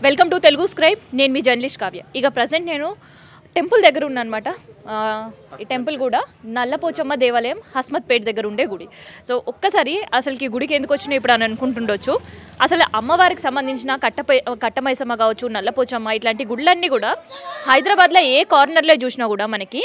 Welcome to Telugu scribe. నేను మీ journalist Kavya. ఇక present నేను టెంపుల్ దగ్గర ఉన్నానమాట. ఈ టెంపుల్ కూడా నల్లపోచమ్మ దేవాలయం హస్మత్పేట దగ్గర ఉండే గుడి. సో ఒక్కసారి అసలుకి గుడికి ఎందుకు వచ్చినా ఇప్పుడు అని అనుకుంటుండొచ్చు. అసలు అమ్మవారికి సంబంధించిన కట్టమైసమ్మ కావచ్చు, నల్లపోచమ్మ ఇట్లాంటి గుళ్ళన్నీ కూడా హైదరాబాద్లో ఏ కార్నర్లో చూసినా కూడా మనకి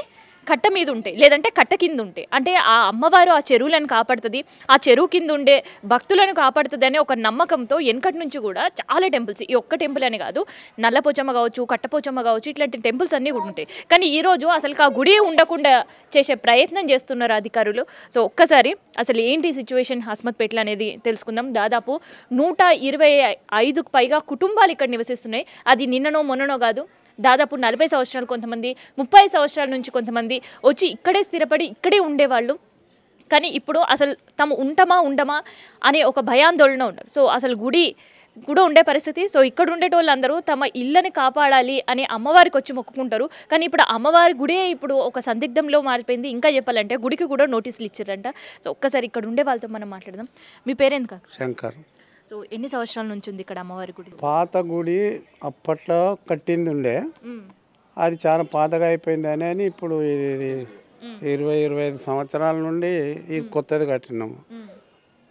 కట్ట మీద ఉంటాయి, లేదంటే కట్ట కింద ఉంటాయి. అంటే ఆ అమ్మవారు ఆ చెరువులను కాపాడుతుంది, ఆ చెరువు కింద ఉండే భక్తులను కాపాడుతుంది అనే ఒక నమ్మకంతో వెనకటి నుంచి కూడా చాలా టెంపుల్స్, ఈ ఒక్క టెంపుల్ అని కాదు, నల్లపోచమ్మ కావచ్చు, కట్టపోచమ్మ కావచ్చు, ఇట్లాంటి టెంపుల్స్ అన్నీ కూడా ఉంటాయి. కానీ ఈరోజు అసలు ఆ గుడి ఉండకుండా చేసే ప్రయత్నం చేస్తున్నారు అధికారులు. సో ఒక్కసారి అసలు ఏంటి సిచ్యువేషన్ హస్మత్పేటలో అనేది తెలుసుకుందాం. దాదాపు 125కు పైగా కుటుంబాలు ఇక్కడ నివసిస్తున్నాయి. అది నిన్ననో మొన్ననో కాదు, దాదాపు 40 సంవత్సరాలు, కొంతమంది 30 సంవత్సరాల నుంచి కొంతమంది వచ్చి ఇక్కడే స్థిరపడి ఇక్కడే ఉండేవాళ్ళు. కానీ ఇప్పుడు అసలు తాము ఉండమా అనే ఒక భయాందోళన ఉన్నారు. సో అసలు గుడి కూడా ఉండే పరిస్థితి. సో ఇక్కడ ఉండేటోళ్ళందరూ తమ ఇళ్ళని కాపాడాలి అని అమ్మవారికి వచ్చి మొక్కుకుంటారు. కానీ ఇప్పుడు అమ్మవారి గుడే ఇప్పుడు ఒక సందిగ్ధంలో మారిపోయింది. ఇంకా చెప్పాలంటే గుడికి కూడా నోటీసులు ఇచ్చారంట. సో ఒక్కసారి ఇక్కడ ఉండే వాళ్ళతో మనం మాట్లాడదాం. మీ పేరేంది కాదు? శంకర్. సో ఎన్ని సంవత్సరాల నుంచి ఉంది ఇక్కడ అమ్మవారి గుడి? పాత గుడి అప్పట్లో కట్టింది ఉండే, అది చాలా పాతగా అయిపోయింది అని ఇప్పుడు ఇది 20-25 సంవత్సరాల నుండి ఇది కొత్తది కట్టినాము.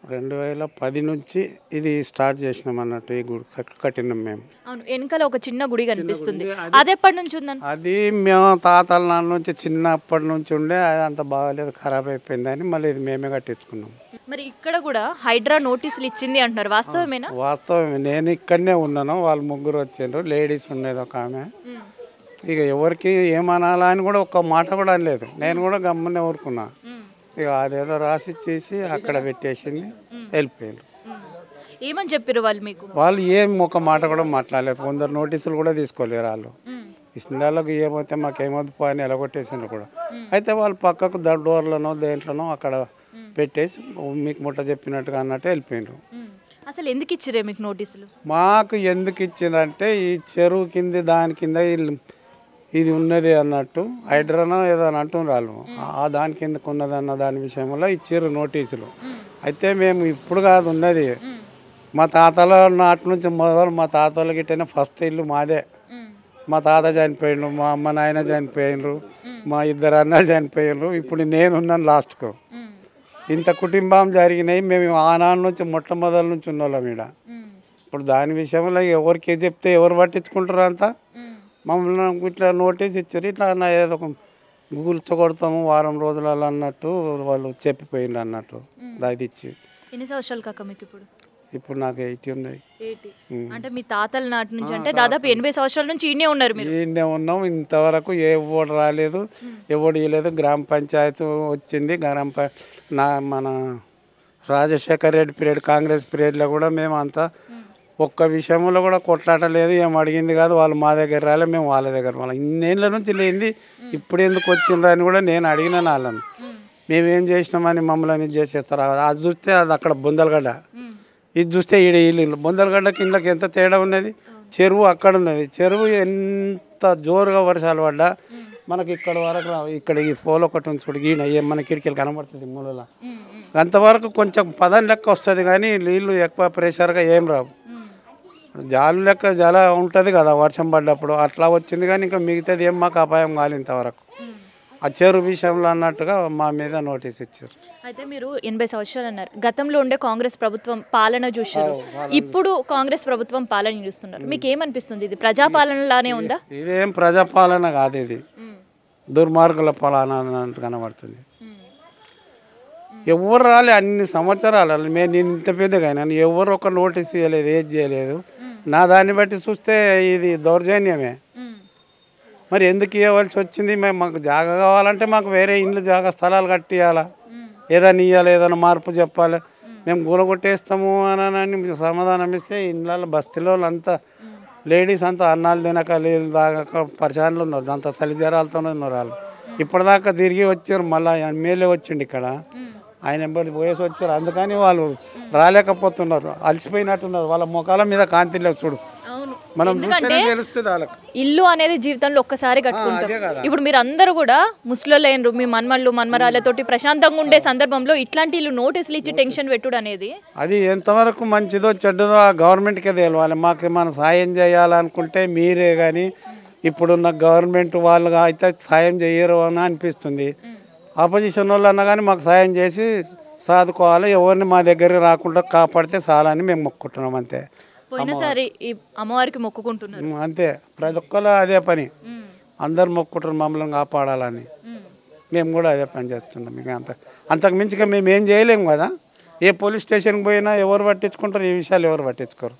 2010 నుంచి ఇది స్టార్ట్ చేసినాం అన్నట్టు. ఈ గుడి కట్టినాం మేము. అవును, వెనకాల ఒక చిన్న గుడి కనిపిస్తుంది. అది ఎప్పటి నుంచి ఉందని? అది మేము తాతల నాన్న నుంచి చిన్నప్పటి నుంచి ఉండే, అది అంత బాగాలేదు, ఖరాబ్ అయిపోయింది అని మళ్ళీ ఇది మేమే కట్టించుకున్నాం. మరి ఇక్కడ కూడా హైడ్రా నోటీసులు ఇచ్చింది అంటున్నారు, వాస్తవమేనా? వాస్తవమే. నేను ఇక్కడనే ఉన్నాను, వాళ్ళు ముగ్గురు వచ్చిండ్రు, లేడీస్ ఉండేది ఒక ఆమె. ఇక ఎవరికి ఏమనాలా అని కూడా ఒక్క మాట కూడా అనలేదు. నేను కూడా గమ్మునే ఊరుకున్నా. ఇక అదేదో రాసి చేసి అక్కడ పెట్టేసింది, వెళ్ళిపోయారు. ఏమని చెప్పారు వాళ్ళు మీకు? వాళ్ళు ఏం ఒక మాట కూడా మాట్లాడలేదు. కొందరు నోటీసులు కూడా తీసుకోలేరు. వాళ్ళు ఇష్టాలకు ఏమైతే మాకేమొద్దు పో అని ఎలగొట్టేసిండ్రు కూడా. అయితే వాళ్ళు పక్కకు డోర్లనో దేంట్లోనో అక్కడ పెట్టేసి మీకు ముట్ట చెప్పినట్టుగా అన్నట్టు వెళ్ళిపోయినారు. అసలు ఎందుకు ఇచ్చిరే మీకు నోటీసులు? మాకు ఎందుకు ఇచ్చిందంటే ఈ చెరువు కింద దాని కింద ఇది ఉన్నది అన్నట్టు, హైడ్రానో ఏదో అని అంటున్నారు వాళ్ళు. ఆ దాని కిందకు ఉన్నది అన్న దాని విషయంలో ఇచ్చారు నోటీసులు. అయితే మేము ఇప్పుడు కాదు ఉన్నది, మా తాతల నాటి నుంచి మొదలు, మా తాతల గిట్టనే ఫస్ట్ ఇల్లు మాదే. మా తాత చనిపోయిండ్రు, మా అమ్మ నాయన చనిపోయినరు, మా ఇద్దరు అన్నలు చనిపోయినరు, ఇప్పుడు నేనున్నాను లాస్ట్కు. ఇంత కుటుంబం జరిగినాయి. మేము ఆనాడు నుంచి మొట్టమొదటి నుంచి ఉన్నోళ్ళం ఈడ. ఇప్పుడు దాని విషయంలో ఎవరికి చెప్తే ఎవరు పట్టించుకుంటారు అంతా? మమ్మల్ని ఇట్లా నోటీస్ ఇచ్చారు, ఇట్లా ఏదో ఒక కూల్చొకొడతాము వారం రోజులలో అన్నట్టు వాళ్ళు చెప్పిపోయిండ్రు అన్నట్టు. అది ఇచ్చి ఎన్ని సంవత్సరాలు కాక మీకు ఇప్పుడు? ఇప్పుడు నాకు 80 ఉన్నాయి. అంటే మీ తాతల నాటి నుంచి అంటే దాదాపు 80 సంవత్సరాల నుంచి ఈయనే ఉన్నారు మీరు? ఈయనే ఉన్నాం. ఇంతవరకు ఎవడు రాలేదు, ఎవడు ఇవ్వలేదు. గ్రామ పంచాయతీ వచ్చింది. మన రాజశేఖర్ రెడ్డి పీరియడ్, కాంగ్రెస్ పీరియడ్లో కూడా మేము అంతా ఒక్క విషయంలో కూడా కొట్లాటలేదు, ఏం అడిగింది కాదు. వాళ్ళు మా దగ్గర రాలే, మేము వాళ్ళ దగ్గర వాళ్ళ ఇన్నేళ్ళ నుంచి లేనిది ఇప్పుడు ఎందుకు వచ్చిండ్రు అని కూడా నేను అడిగిన వాళ్ళని. మేమేం చేసినామని మమ్మల్ని ఇది చేసేస్తారు. అది చూస్తే అది అక్కడ బొందలగడ్డ, ఇది చూస్తే ఈడ ఇల్లు. బొందలగడ్డకి ఇళ్ళకి ఎంత తేడా ఉన్నది. చెరువు అక్కడ ఉన్నది. చెరువు ఎంత జోరుగా వర్షాలు పడ్డా మనకి ఇక్కడ వరకు ఇక్కడ ఈ పోల్ ఒకటి ఉంది చూడు, ఈయన మన కిటికీలు కనబడుతుంది మూలలో, అంతవరకు కొంచెం పదం లెక్క వస్తుంది. కానీ నీళ్ళు ఎక్కువ ప్రెషర్గా ఏం రావు. జాలు లెక్క జల ఉంటుంది కదా వర్షం పడ్డప్పుడు, అట్లా వచ్చింది. కానీ ఇంకా మిగతాది ఏం మాకు అపాయం కాలేదు ఇంతవరకు. ఆ చెరువు విషయంలో అన్నట్టుగా మా మీద నోటీస్ ఇచ్చారు. అయితే మీరు 80 సంవత్సరాలు అన్నారు. గతంలో ఉండే కాంగ్రెస్ ప్రభుత్వం పాలన చూసారు, ఇప్పుడు కాంగ్రెస్ ప్రభుత్వం పాలన చూస్తున్నారు. మీకు ఏమనిపిస్తుంది? ఇది ప్రజాపాలనలానే ఉందా? ఇదేం ప్రజాపాలన కాదు, ఇది దుర్మార్గుల పాలన అన్నట్టు కనబడుతుంది. ఎవరు రాలే అన్ని సంవత్సరాలు, నేను ఇంత పెద్దగా అయినా ఎవరు ఒక నోటీస్ చేయలేదు, ఏది చేయలేదు. నా దాన్ని బట్టి చూస్తే ఇది దౌర్జన్యమే. మరి ఎందుకు ఇవ్వవలసి వచ్చింది? మేము మాకు జాగా కావాలంటే మాకు వేరే ఇండ్లు జాగా స్థలాలు కట్టియాలా, ఏదైనా ఇవ్వాలి, ఏదైనా మార్పు చెప్పాలి. మేము కూలగొట్టేస్తాము అని సమాధానం ఇస్తే ఇండ్ల బస్తీలో అంతా లేడీస్ అంతా అన్నాలు తినక నీళ్ళు తాగక పరిశాన్లు ఉన్నారు. అంత చలి జ్వరాలతోనే ఉన్నారు వాళ్ళు. ఇప్పటిదాకా తిరిగి వచ్చారు, మళ్ళీ ఎమ్మెల్యే వచ్చిండు ఇక్కడ, ఆయన ఎంబడి పోయేసి వచ్చారు. అందుకని వాళ్ళు రాలేకపోతున్నారు, అలసిపోయినట్టున్నారు. వాళ్ళ ముఖాల మీద కాంతి లేవు చూడు. మనం చూస్తేనే తెలుస్తుంది వాళ్ళకి. ఇల్లు అనేది జీవితంలో ఒక్కసారి కట్టుకుంటాం. ఇప్పుడు మీరు అందరూ కూడా ముసలోళ్ళు, మీ మన్మళ్ళు మన్మరాలతోటి ప్రశాంతంగా ఉండే సందర్భంలో ఇట్లాంటి ఇల్లు నోటీసులు ఇచ్చి టెన్షన్ పెట్టుడు అనేది అది ఎంతవరకు మంచిదో చెడ్డదో ఆ గవర్నమెంట్కే తెలియాలి. మాకు మనం సాయం చేయాలనుకుంటే మీరే కానీ ఇప్పుడున్న గవర్నమెంట్ వాళ్ళు అయితే సాయం చేయరు అని అనిపిస్తుంది. ఆపోజిషన్ వాళ్ళు అన్నా కానీ మాకు సాయం చేసి సాదుకోవాలి, ఎవరిని మా దగ్గర రాకుండా కాపాడితే చాలని మేము మొక్కుంటున్నాం అంతే. పోయినసారి ఈ అమ్మవారికి మొక్కుకుంటున్నారు అంతే, ప్రతి ఒక్కరు అదే పని, అందరు మొక్కుంటారు మమ్మల్ని కాపాడాలని. మేము కూడా అదే పని చేస్తున్నాం. ఇక అంతకు మించిగా మేము ఏం చేయలేము కదా. ఏ పోలీస్ స్టేషన్కి పోయినా ఎవరు పట్టించుకుంటారు, ఈ విషయాలు ఎవరు పట్టించుకోరు.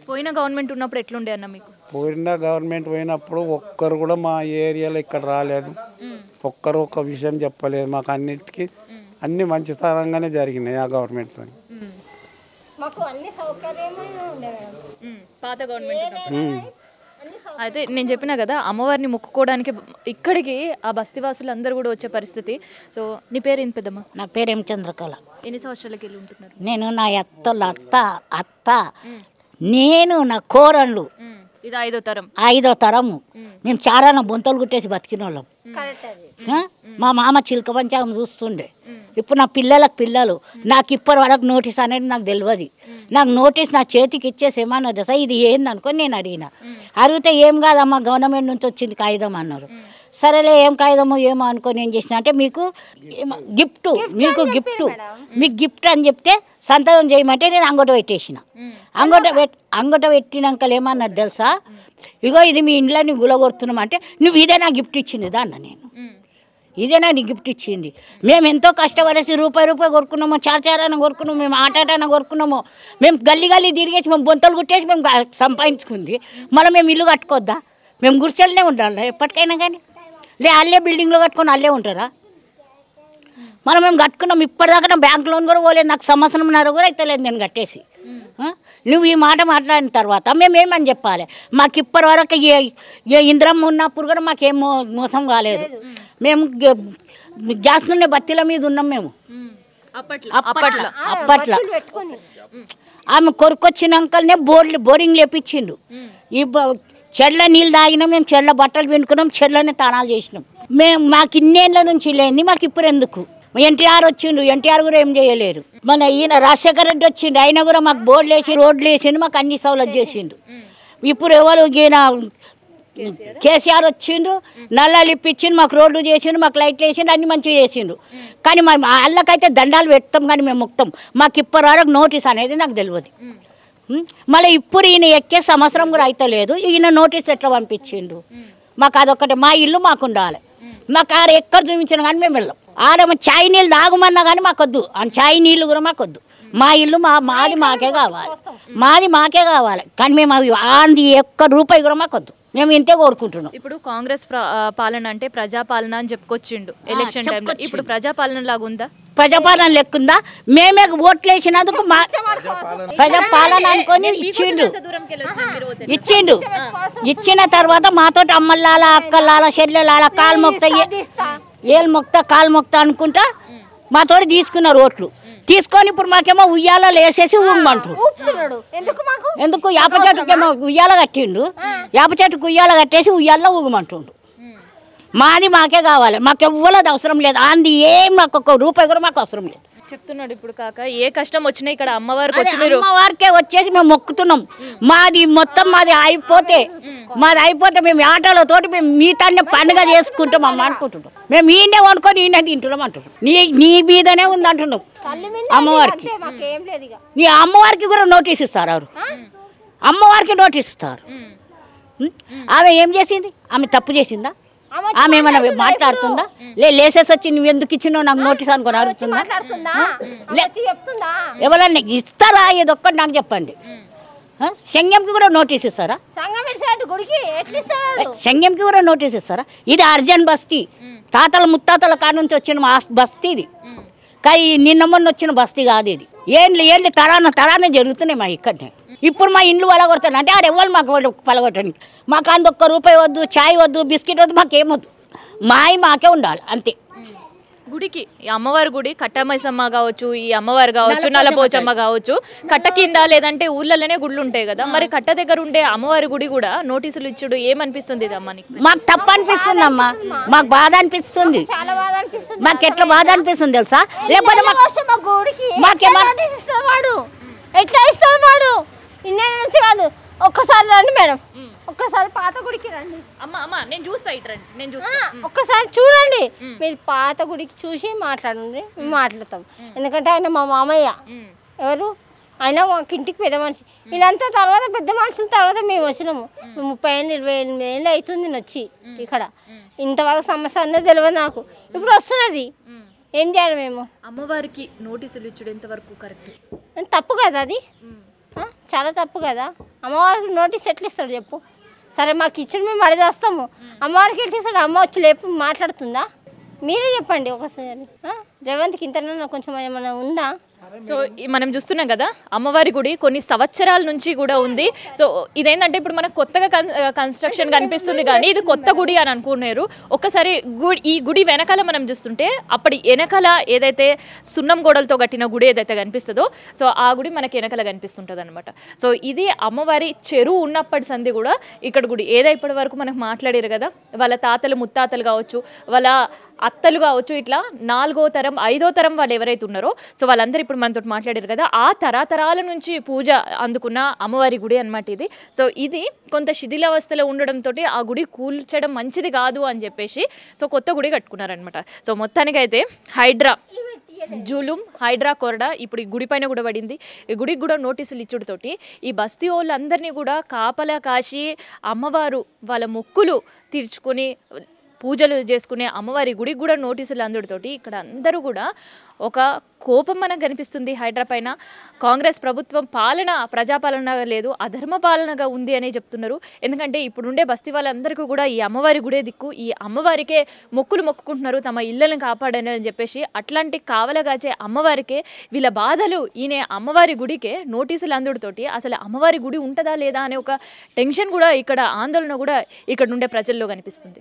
పోయిన గవర్నమెంట్ ఉన్నప్పుడు ఎట్లుండే అన్న మీకు? పోయిన గవర్నమెంట్ పోయినప్పుడు ఒక్కరు కూడా మా ఏరియాలో ఇక్కడ రాలేదు, ఒక్కరు ఒక్క విషయం చెప్పలేదు మాకు. అన్నిటికీ అన్ని మంచి స్థానంగానే జరిగినాయి ఆ గవర్నమెంట్తో. మాకు అన్ని సౌకర్యమైన ఉండే పాత గవర్నమెంట్. అయితే నేను చెప్పినా కదా అమ్మవారిని మొక్కుకోవడానికి ఇక్కడికి ఆ బస్తీవాసులు అందరూ కూడా వచ్చే పరిస్థితి. సో నీ పేరు ఏంటి పెద్దమ్మ? నా పేరు ఏం చంద్రకళ. ఎన్ని సంవత్సరాలకి వెళ్ళి ఉంటున్నారు? నేను నా అత్త నేను నా కోరళ్ళు ఇది 5వ తరం. 5వ తరము. మేము చారాన బొంతలు కుట్టేసి బతికిన వాళ్ళం. మా మామ చిలక పంచాంగం చూస్తుండే. ఇప్పుడు నా పిల్లలు నాకు ఇప్పటి వరకు నోటీస్ అనేది నాకు తెలియదు. నాకు నోటీస్ నా చేతికి ఇచ్చేసి ఏమన్నా దశ ఇది ఏందనుకొని నేను అడిగితే ఏం కాదమ్మా గవర్నమెంట్ నుంచి వచ్చింది కాగితం అన్నారు. సరేలే ఏం కాగితమో ఏమో అనుకొని ఏం చేసిన అంటే మీకు గిఫ్ట్ అని చెప్తే సంతకం చేయమంటే నేను అంగట పెట్టేసిన. అంగట పెట్టినాక ఏమన్నారు తెలుసా, ఇగో ఇది మీ ఇంట్లోని గులగొడుతున్నామంటే నువ్వు ఇదే నా గిఫ్ట్ ఇచ్చింది దాన్న నేను, ఇదేనా నీ గిఫ్ట్ ఇచ్చింది. మేము ఎంతో కష్టపడేసి రూపాయి కొరుకున్నామో, చారాన కొరుకున్నాము, మేము ఆటాన కొరుకున్నామో, మేము గల్లీ తిరిగేసి మేము బొంతలు కుట్టేసి మేము సంపాదించుకుంది. మళ్ళీ మేము ఇల్లు కట్టుకోద్దా? మేము గుడిసెలనే ఉండాలి ఎప్పటికైనా కానీ. అల్లే బిల్డింగ్లో కట్టుకొని అల్లే ఉంటారా? మనం మేము కట్టుకున్నాం. ఇప్పటిదాకా నా బ్యాంక్ లోన్ కూడా పోలేదు, నాకు సంవత్సరంన్నర కూడా అయితే లేదు నేను కట్టేసి. నువ్వు ఈ మాట మాట్లాడిన తర్వాత మేమేమని చెప్పాలి? మాకు ఇప్పటి వరకు ఇంద్రమ్మ ఉన్నప్పుడు కూడా మాకేం మోసం కాలేదు. మేము గ్యాస్ నూనె బత్తీల మీద ఉన్నాం మేము అప్పట్లో. ఆమె కొరుకొచ్చినాకనే బోరింగ్ లేపించిండు. ఈ చెడ్ల నీళ్ళు తాగినాం, మేము చెడ్ల బట్టలు పిండుకున్నాం, చెడ్లనే తానాలు చేసినాం. మేము మాకు ఇన్నేళ్ళ నుంచి లేని మాకు ఇప్పుడు ఎందుకు? ఎన్టీఆర్ వచ్చిండు, ఎన్టీఆర్ కూడా ఏం చేయలేరు. మన ఈయన రాజశేఖర రెడ్డి వచ్చిండు, ఆయన కూడా మాకు బోర్డులు వేసి రోడ్లు వేసిండు, మాకు అన్ని సౌలభ్యం చేసిండు. ఇప్పుడు ఎవరు ఈయన కేసీఆర్ వచ్చిండు, నల్లాలు ఇప్పించిండు, మాకు రోడ్లు చేసిండు, మాకు లైట్లు వేసిండు, అన్ని మంచిగా చేసిండు. కానీ మా వాళ్ళకైతే దండాలు పెడతాం కానీ మేము మొక్తాం. మాకు ఇప్పటి వరకు నోటీస్ అనేది నాకు తెలియదు. మళ్ళీ ఇప్పుడు ఈయన ఎక్కే సంవత్సరం కూడా అయితే లేదు, ఈయన నోటీస్ ఎట్లా పంపించిండు? మాకు అదొక్కటే, మా ఇల్లు మాకు ఉండాలి. మాకు ఆడ ఎక్కడ చూపించినా కానీ మేము వెళ్ళాం. ఆడేమో ఛాయ్ నీళ్ళు తాగమన్నా కానీ మాకొద్దు, ఆ ఛాయ్ నీళ్ళు కూడా మాకొద్దు. మా ఇల్లు మాది మాకే కావాలి. కానీ మేము అవి ఆంది ఒక్క రూపాయి కూడా మాకొద్దు, మేము ఇంతే కోరుకుంటున్నాం. ఇప్పుడు కాంగ్రెస్ పాలన అంటే ప్రజాపాలన అని చెప్పుకొచ్చిండు ఎలక్షన్ టైంలో. ఇప్పుడు ప్రజాపాలన లాగా ఉందా? ప్రజాపాలన లెక్కుందా? మేమే ఓట్లు వేసినందుకు ప్రజాపాలన అనుకొని ఇచ్చిండు. ఇచ్చిన తర్వాత మాతోటి అమ్మలాల అక్కలాల చెల్లెలాల కాలు మొక్త అనుకుంటా మాతోటి తీసుకున్నారు ఓట్లు. తీసుకొని ఇప్పుడు మాకేమో ఉయ్యాలలో వేసేసి ఊగమంటారు. ఎందుకు? యాప చెట్టుకేమో ఉయ్యాల కట్టిండు, యాప చెట్టుకు ఉయ్యాల కట్టేసి ఉయ్యాలలో ఊగమంటుండు. మాది మాకే కావాలి, మాకు ఎవ్వలేదు అవసరం లేదు. అంది ఏం మాకు ఒక్క రూపాయి కూడా మాకు అవసరం లేదు చెప్తున్నాడు. ఇప్పుడు కాక ఏ కష్టం వచ్చినా ఇక్కడ అమ్మవారికి అమ్మవారికే వచ్చేసి మేము మొక్కుతున్నాం. మాది అయిపోతే మేము ఆటలతోటి మేము మీతాన్ని పండుగ చేసుకుంటాం అమ్మ అనుకుంటున్నాం. మేము ఈయనే వండుకొని ఈయన తింటున్నాం అంటున్నాం. నీ మీదనే ఉంది అంటున్నాం అమ్మవారికి. నీ అమ్మవారికి కూడా నోటీస్ ఇస్తారు, ఎవరు అమ్మవారికి నోటీస్ ఇస్తారు. ఆమె ఏం చేసింది? ఆమె తప్పు చేసిందా? ఆమె ఏమైనా మాట్లాడుతుందా? లేసేసి వచ్చి నువ్వు ఎందుకు ఇచ్చినావు నాకు నోటీస్ అనుకుని అడుగుతుందా? ఎవరన్నా ఇస్తారా? ఏదొక్కటి నాకు చెప్పండి. సంఘంకి కూడా నోటీస్ ఇస్తారా? సంఘంకి కూడా నోటీస్ ఇస్తారా? ఇది అర్జెంట్ బస్తీ, తాతల ముత్తాతల కాడ నుంచి వచ్చిన బస్తీ ఇది. కానీ నిన్న మొన్న వచ్చిన బస్తీ కాదు ఇది. ఏంటి తరాన జరుగుతున్నాయి మా ఇక్కడనే. ఇప్పుడు మా ఇండ్లు పలగొడతాను అంటే ఆడ ఎవ్వరు మాకు పలగొట్టడానికి. మాకు అందుొక్క రూపాయి వద్దు, ఛాయ్ వద్దు, బిస్కెట్ వద్దు, మాకేమొద్దు. మాకే ఉండాలి అంతే. గుడికి ఈ అమ్మవారి గుడి కట్టమైసమ్మ కావచ్చు, ఈ అమ్మవారు కావచ్చు, నల్లపోచమ్మ కావచ్చు, కట్ట కింద లేదంటే ఊళ్ళలోనే గుళ్ళు ఉంటాయి కదా, మరి కట్ట దగ్గర ఉండే అమ్మవారి గుడి కూడా నోటీసులు ఇచ్చుడు ఏమనిపిస్తుంది ఇది అమ్మని? మాకు తప్పు అనిపిస్తుంది అమ్మా, మాకు బాధ అనిపిస్తుంది, చాలా బాధ అనిపిస్తుంది. మాకు ఎట్లా బాధ అనిపిస్తుంది తెలుసా? లేకపోతే మా గుడికి మాకేమన్నా నోటీస్ ఇస్తాడు వాడు, ఎట్లా ఇస్తాడు వాడు? ఇన్నే నుంచి కాదు, ఒక్కసారి రండి మేడం, ఒక్కసారి పాత గుడికి రండి. అమ్మ నేను చూస్తా, ఇటు రండి, నేను చూస్తా. ఒక్కసారి చూడండి, మీరు పాత గుడికి చూసి మాట్లాడండి, మేము మాట్లాడతాం. ఎందుకంటే ఆయన మా మామయ్య. ఎవరు ఆయన? మాకు ఇంటికి పెద్ద మనిషి. వీళ్ళంతా తర్వాత పెద్ద మనుషుల తర్వాత మేము వచ్చినాము. 30 ఏళ్ళు 28 ఏళ్ళు అవుతుంది నేను వచ్చి ఇక్కడ. ఇంతవరకు సమస్య అనేది తెలియదు నాకు, ఇప్పుడు వస్తున్నది. ఏం చేయాలి మేము? అమ్మవారికి నోటీసులు ఇచ్చుడు ఎంతవరకు కరెక్ట్? తప్పు కదా అది, చాలా తప్పు కదా. అమ్మవారికి నోటీస్ ఎట్లా ఇస్తాడు చెప్పు? సరే మాకు ఇచ్చిన మేము అడిగి వస్తాము, అమ్మవారికి ఎట్లా ఇస్తాడు? అమ్మ వచ్చి లేపు మాట్లాడుతుందా? మీరే చెప్పండి ఒకసారి. రేవంత్కి ఇంతలో కొంచెం ఏమైనా ఉందా? సో మనం చూస్తున్నాం కదా, అమ్మవారి గుడి కొన్ని సంవత్సరాల నుంచి కూడా ఉంది. సో ఇదేంటంటే ఇప్పుడు మనకు కొత్తగా కన్స్ట్రక్షన్ కనిపిస్తుంది, కానీ ఇది కొత్త గుడి అని అనుకున్నారు. ఒక్కసారి ఈ గుడి వెనకాల మనం చూస్తుంటే అప్పటి వెనకాల ఏదైతే సున్నం గోడలతో కట్టిన గుడి ఏదైతే కనిపిస్తుందో, సో ఆ గుడి మనకి వెనకాల కనిపిస్తుంటుంది అనమాట. సో ఇది అమ్మవారి చెరువు ఉన్నప్పటి సంది కూడా ఇక్కడ గుడి ఏదో ఇప్పటి వరకు మనకు మాట్లాడారు కదా, వాళ్ళ తాతలు ముత్తాతలు కావచ్చు, వాళ్ళ అత్తలు కావచ్చు, ఇట్లా 4వ తరం 5వ తరం వాళ్ళు ఎవరైతే ఉన్నారో, సో వాళ్ళందరూ ఇప్పుడు మనతో మాట్లాడారు కదా, ఆ తరాతరాల నుంచి పూజ అందుకున్న అమ్మవారి గుడి అనమాట ఇది. సో ఇది కొంత శిథిలావస్థలో ఉండడంతో ఆ గుడి కూల్చడం మంచిది కాదు అని చెప్పేసి సో కొత్త గుడి కట్టుకున్నారనమాట. సో మొత్తానికైతే హైడ్రా కొరడా ఇప్పుడు ఈ గుడి పైన కూడా పడింది. ఈ గుడికి కూడా నోటీసులు ఇచ్చుడుతోటి ఈ బస్తీ వాళ్ళందరినీ కూడా కాపలా కాసి అమ్మవారు వాళ్ళ మొక్కులు తీర్చుకొని పూజలు చేసుకునే అమ్మవారి గుడికి కూడా నోటీసులు అందుడితోటి ఇక్కడ అందరూ కూడా ఒక కోపం మనకు కనిపిస్తుంది హైడ్రా పైన. కాంగ్రెస్ ప్రభుత్వం పాలన ప్రజాపాలన లేదు, అధర్మ పాలనగా ఉంది అనే చెప్తున్నారు. ఎందుకంటే ఇప్పుడుండే బస్తీ వాళ్ళందరికీ కూడా ఈ అమ్మవారి గుడే దిక్కు, ఈ అమ్మవారికే మొక్కులు మొక్కుకుంటున్నారు తమ ఇళ్ళని కాపాడని అని చెప్పేసి. అట్లాంటి కావలగాచే అమ్మవారికే వీళ్ళ బాధలు ఈయన అమ్మవారి గుడికే నోటీసులు అందుడితోటి అసలు అమ్మవారి గుడి ఉంటుందా లేదా అనే ఒక టెన్షన్ కూడా ఇక్కడ, ఆందోళన కూడా ఇక్కడ ఉండే ప్రజల్లో కనిపిస్తుంది.